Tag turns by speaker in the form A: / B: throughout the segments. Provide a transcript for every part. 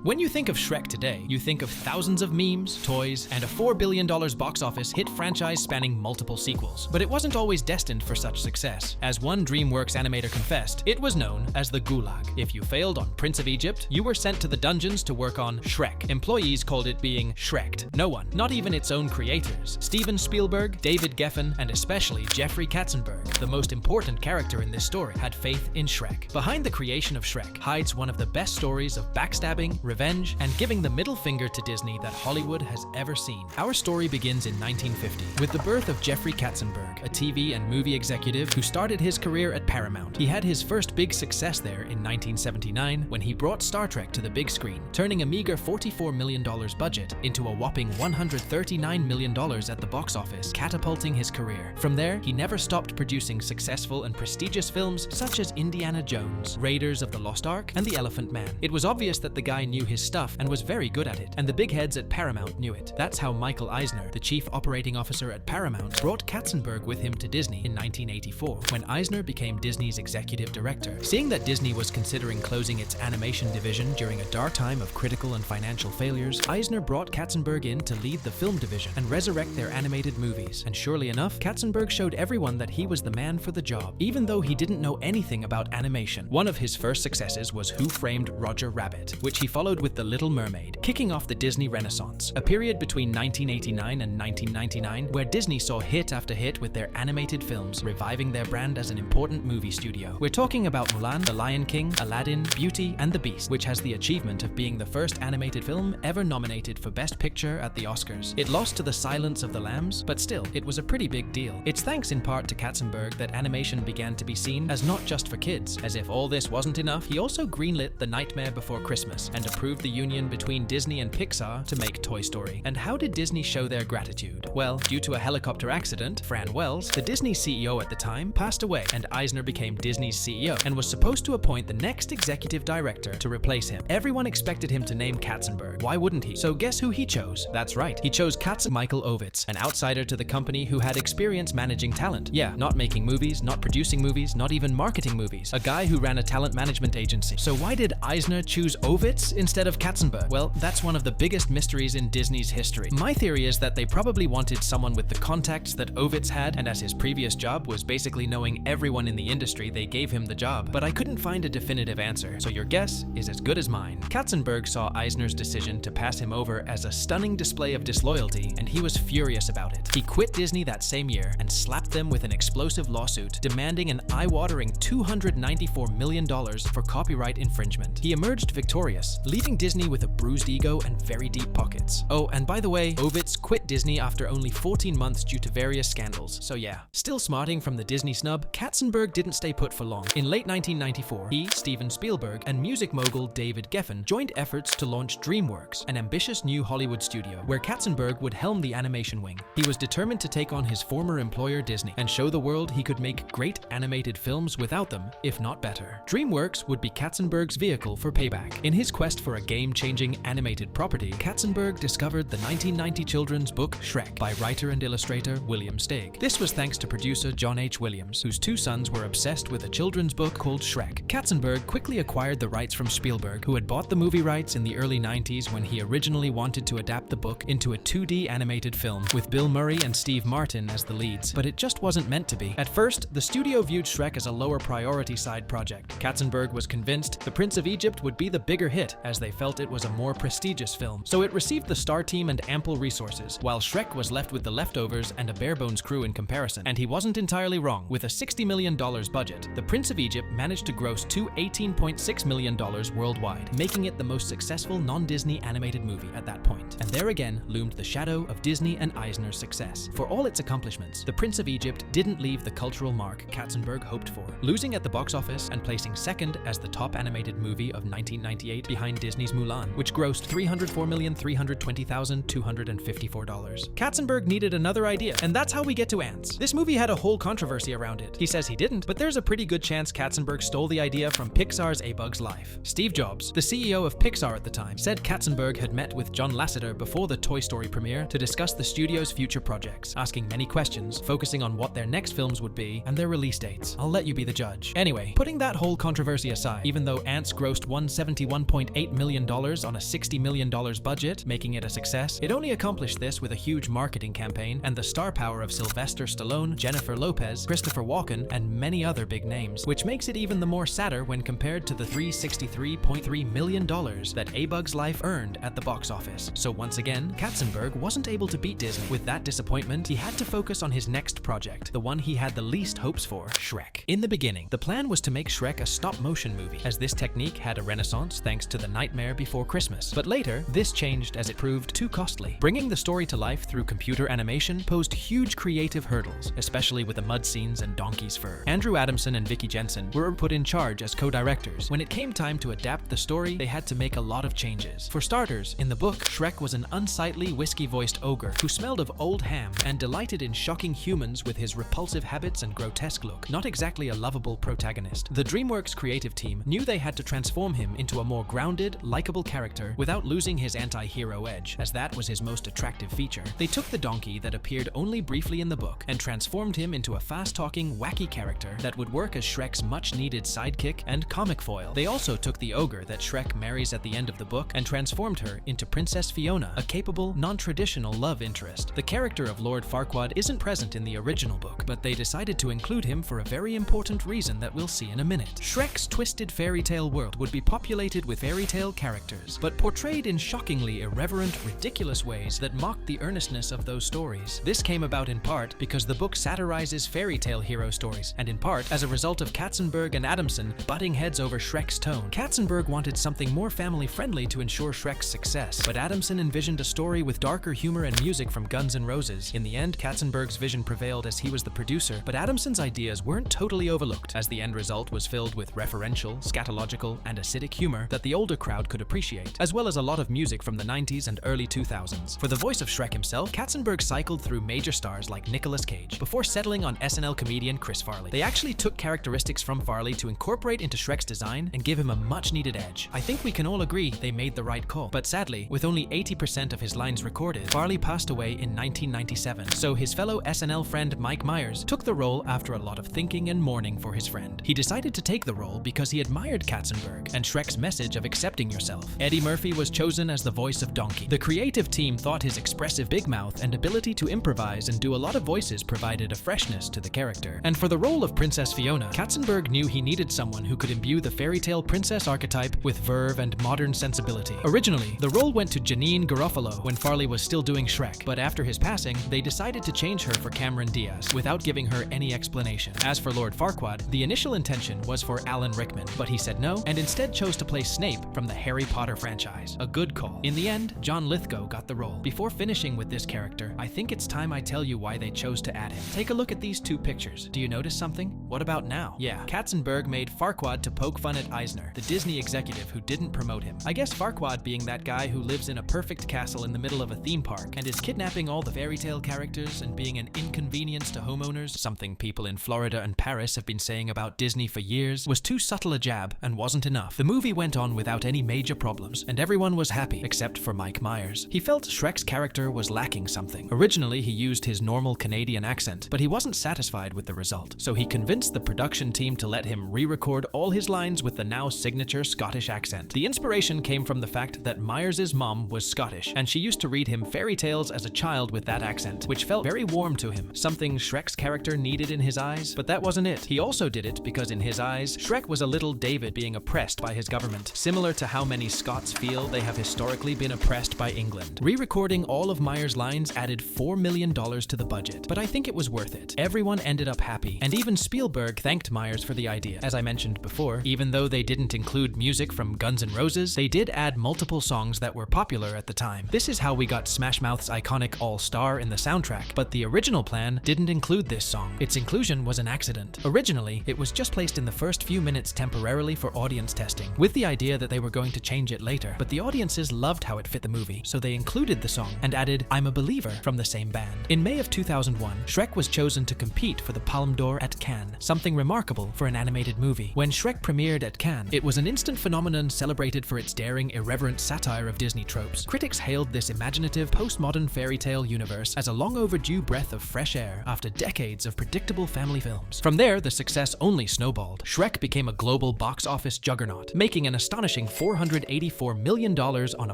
A: When you think of Shrek today, you think of thousands of memes, toys, and a $4 billion box office hit franchise spanning multiple sequels. But it wasn't always destined for such success. As one Dreamworks animator confessed, it was known as the Gulag. If you failed on Prince of Egypt, you were sent to the dungeons to work on Shrek. Employees called it being Shreked. No one, not even its own creators, Steven Spielberg, David Geffen, and especially Jeffrey Katzenberg, the most important character in this story, had faith in Shrek. Behind the creation of Shrek hides one of the best stories of backstabbing, revenge, and giving the middle finger to Disney that Hollywood has ever seen. Our story begins in 1950 with the birth of Jeffrey Katzenberg, a TV and movie executive who started his career at Paramount. He had his first big success there in 1979 when he brought Star Trek to the big screen, turning a meager $44 million budget into a whopping $139 million at the box office, catapulting his career. From there, he never stopped producing successful and prestigious films such as Indiana Jones, Raiders of the Lost Ark, and The Elephant Man. It was obvious that the guy knew his stuff and was very good at it, and the big heads at Paramount knew it. That's how Michael Eisner, the chief operating officer at Paramount, brought Katzenberg with him to Disney in 1984, when Eisner became Disney's executive director. Seeing that Disney was considering closing its animation division during a dark time of critical and financial failures, Eisner brought Katzenberg in to lead the film division and resurrect their animated movies. And surely enough, Katzenberg showed everyone that he was the man for the job, even though he didn't know anything about animation. One of his first successes was Who Framed Roger Rabbit, which he followed with The Little Mermaid, kicking off the Disney Renaissance, a period between 1989 and 1999 where Disney saw hit after hit with their animated films, reviving their brand as an important movie studio. We're talking about Mulan, The Lion King, Aladdin, Beauty and the Beast, which has the achievement of being the first animated film ever nominated for Best Picture at the Oscars. It lost to The Silence of the Lambs, but still, it was a pretty big deal. It's thanks in part to Katzenberg that animation began to be seen as not just for kids. As if all this wasn't enough, he also greenlit The Nightmare Before Christmas and approved the union between Disney and Pixar to make Toy Story. And how did Disney show their gratitude? Well, due to a helicopter accident, Fran Wells, the Disney CEO at the time, passed away, and Eisner became Disney's CEO and was supposed to appoint the next executive director to replace him. Everyone expected him to name Katzenberg. Why wouldn't he? So guess who he chose? That's right, he chose Michael Ovitz, an outsider to the company who had experience managing talent. Yeah, not making movies, not producing movies, not even marketing movies. A guy who ran a talent management agency. So why did Eisner choose Ovitz instead of Katzenberg? Well, that's one of the biggest mysteries in Disney's history. My theory is that they probably wanted someone with the contacts that Ovitz had, and as his previous job was basically knowing everyone in the industry, they gave him the job. But I couldn't find a definitive answer, so your guess is as good as mine. Katzenberg saw Eisner's decision to pass him over as a stunning display of disloyalty, and he was furious about it. He quit Disney that same year and slapped them with an explosive lawsuit demanding an eye-watering $294 million for copyright infringement. He emerged victorious, leaving Disney with a bruised ego and very deep pockets. Oh, and by the way, Ovitz quit Disney after only 14 months due to various scandals, so yeah. Still smarting from the Disney snub, Katzenberg didn't stay put for long. In late 1994, he, Steven Spielberg, and music mogul David Geffen joined efforts to launch Dreamworks, an ambitious new Hollywood studio, where Katzenberg would helm the animation wing. He was determined to take on his former employer Disney and show the world he could make great animated films without them, if not better. Dreamworks would be Katzenberg's vehicle for payback. In his quest for a game-changing animated property, Katzenberg discovered the 1990 children's book Shrek by writer and illustrator William Steig. This was thanks to producer John H. Williams, whose two sons were obsessed with a children's book called Shrek. Katzenberg quickly acquired the rights from Spielberg, who had bought the movie rights in the early 90s when he originally wanted to adapt the book into a 2D animated film, with Bill Murray and Steve Martin as the leads. But it just wasn't meant to be. At first, the studio viewed Shrek as a lower priority side project. Katzenberg was convinced The Prince of Egypt would be the bigger hit, as they felt it was a more prestigious film. So it received the star team and ample resources, while Shrek was left with the leftovers and a bare-bones crew in comparison. And he wasn't entirely wrong. With a $60 million budget, The Prince of Egypt managed to gross $18.6 million worldwide, making it the most successful non-Disney animated movie at that point. And there again loomed the shadow of Disney and Eisner's success. For all its accomplishments, The Prince of Egypt didn't leave the cultural mark Katzenberg hoped for, losing at the box office and placing second as the top animated movie of 1998 behind Disney's Mulan, which grossed $304,320,254. Katzenberg needed another idea, and that's how we get to Ants. This movie had a whole controversy around it. He says he didn't, but there's a pretty good chance Katzenberg stole the idea from Pixar's A Bug's Life. Steve Jobs, the CEO of Pixar at the time, said Katzenberg had met with John Lasseter before the Toy Story premiere to discuss the studio's future projects, asking many questions, focusing on what their next films would be and their release dates. I'll let you be the judge. Anyway, putting that whole controversy aside, even though Ants grossed $171.8 $8 million on a $60 million budget, making it a success. It only accomplished this with a huge marketing campaign and the star power of Sylvester Stallone, Jennifer Lopez, Christopher Walken, and many other big names, which makes it even the more sadder when compared to the $363.3 million that A Bug's Life earned at the box office. So once again, Katzenberg wasn't able to beat Disney. With that disappointment, he had to focus on his next project, the one he had the least hopes for, Shrek. In the beginning, the plan was to make Shrek a stop-motion movie, as this technique had a renaissance thanks to The Nightmare Before Christmas. But later, this changed as it proved too costly. Bringing the story to life through computer animation posed huge creative hurdles, especially with the mud scenes and donkey's fur. Andrew Adamson and Vicky Jensen were put in charge as co-directors. When it came time to adapt the story, they had to make a lot of changes. For starters, in the book, Shrek was an unsightly, whiskey-voiced ogre who smelled of old ham and delighted in shocking humans with his repulsive habits and grotesque look. Not exactly a lovable protagonist. The Dreamworks creative team knew they had to transform him into a more grounded, likable character without losing his anti-hero edge, as that was his most attractive feature. They took the donkey that appeared only briefly in the book and transformed him into a fast-talking, wacky character that would work as Shrek's much-needed sidekick and comic foil. They also took the ogre that Shrek marries at the end of the book and transformed her into Princess Fiona, a capable, non-traditional love interest. The character of Lord Farquaad isn't present in the original book, but they decided to include him for a very important reason that we'll see in a minute. Shrek's twisted fairy tale world would be populated with fairy tale characters, but portrayed in shockingly irreverent, ridiculous ways that mocked the earnestness of those stories. This came about in part because the book satirizes fairy tale hero stories, and in part as a result of Katzenberg and Adamson butting heads over Shrek's tone. Katzenberg wanted something more family-friendly to ensure Shrek's success, but Adamson envisioned a story with darker humor and music from Guns N' Roses. In the end, Katzenberg's vision prevailed as he was the producer, but Adamson's ideas weren't totally overlooked, as the end result was filled with referential, scatological, and acidic humor that the older crowd could appreciate, as well as a lot of music from the 90s and early 2000s. For the voice of Shrek himself, Katzenberg cycled through major stars like Nicolas Cage, before settling on SNL comedian Chris Farley. They actually took characteristics from Farley to incorporate into Shrek's design and give him a much-needed edge. I think we can all agree they made the right call, but sadly, with only 80% of his lines recorded, Farley passed away in 1997, so his fellow SNL friend Mike Myers took the role after a lot of thinking and mourning for his friend. He decided to take the role because he admired Katzenberg and Shrek's message of accepting yourself. Eddie Murphy was chosen as the voice of Donkey. The creative team thought his expressive big mouth and ability to improvise and do a lot of voices provided a freshness to the character. And for the role of Princess Fiona, Katzenberg knew he needed someone who could imbue the fairy tale princess archetype with verve and modern sensibility. Originally, the role went to Janine Garofalo when Farley was still doing Shrek, but after his passing, they decided to change her for Cameron Diaz without giving her any explanation. As for Lord Farquaad, the initial intention was for Alan Rickman, but he said no and instead chose to play Snape from the Harry Potter franchise. A good call. In the end, John Lithgow got the role. Before finishing with this character, I think it's time I tell you why they chose to add him. Take a look at these two pictures. Do you notice something? What about now? Yeah, Katzenberg made Farquaad to poke fun at Eisner, the Disney executive who didn't promote him. I guess Farquaad being that guy who lives in a perfect castle in the middle of a theme park and is kidnapping all the fairy tale characters and being an inconvenience to homeowners, something people in Florida and Paris have been saying about Disney for years, was too subtle a jab and wasn't enough. The movie went on without any major problems, and everyone was happy, except for Mike Myers. He felt Shrek's character was lacking something. Originally, he used his normal Canadian accent, but he wasn't satisfied with the result, so he convinced the production team to let him re-record all his lines with the now signature Scottish accent. The inspiration came from the fact that Myers' mom was Scottish, and she used to read him fairy tales as a child with that accent, which felt very warm to him, something Shrek's character needed in his eyes. But that wasn't it. He also did it because in his eyes, Shrek was a little David being oppressed by his government, similar to how many Scots feel they have historically been oppressed by England. Re-recording all of Myers' lines added $4 million to the budget, but I think it was worth it. Everyone ended up happy, and even Spielberg thanked Myers for the idea. As I mentioned before, even though they didn't include music from Guns N' Roses, they did add multiple songs that were popular at the time. This is how we got Smash Mouth's iconic All Star in the soundtrack, but the original plan didn't include this song. Its inclusion was an accident. Originally, it was just placed in the first few minutes temporarily for audience testing, with the idea that they were going to change it later, but the audiences loved how it fit the movie, so they included the song and added I'm a Believer from the same band. In May of 2001, Shrek was chosen to compete for the Palme d'Or at Cannes, something remarkable for an animated movie. When Shrek premiered at Cannes, it was an instant phenomenon celebrated for its daring, irreverent satire of Disney tropes. Critics hailed this imaginative, postmodern fairy tale universe as a long overdue breath of fresh air after decades of predictable family films. From there, the success only snowballed. Shrek became a global box office juggernaut, making an astonishing $484 million on a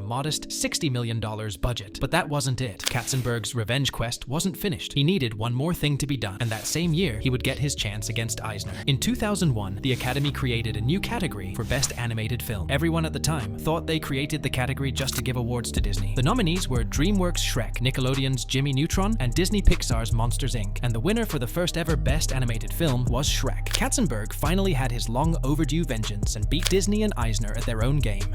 A: modest $60 million budget. But that wasn't it. Katzenberg's revenge quest wasn't finished. He needed one more thing to be done, and that same year, he would get his chance against Eisner. In 2001, the Academy created a new category for Best Animated Film. Everyone at the time thought they created the category just to give awards to Disney. The nominees were DreamWorks' Shrek, Nickelodeon's Jimmy Neutron, and Disney Pixar's Monsters, Inc. And the winner for the first ever Best Animated Film was Shrek. Katzenberg finally had his long overdue vengeance and beat Disney and Eisner at their own game.